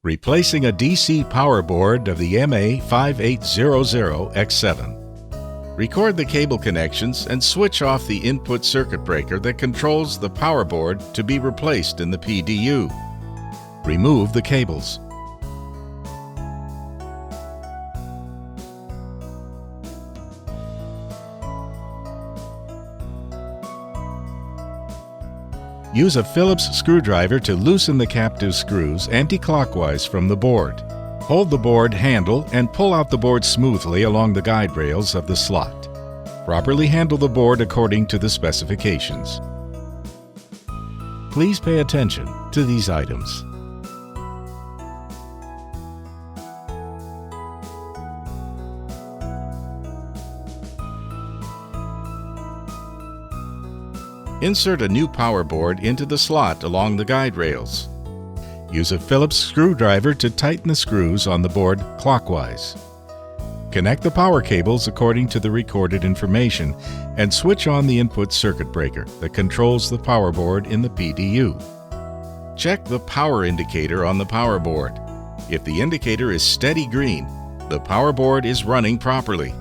Replacing a DC power board of the MA5800X7. Record the cable connections and switch off the input circuit breaker that controls the power board to be replaced in the PDU. Remove the cables. Use a Phillips screwdriver to loosen the captive screws anti-clockwise from the board. Hold the board handle and pull out the board smoothly along the guide rails of the slot. Properly handle the board according to the specifications. Please pay attention to these items. Insert a new power board into the slot along the guide rails. Use a Phillips screwdriver to tighten the screws on the board clockwise. Connect the power cables according to the recorded information and switch on the input circuit breaker that controls the power board in the PDU. Check the power indicator on the power board. If the indicator is steady green, the power board is running properly.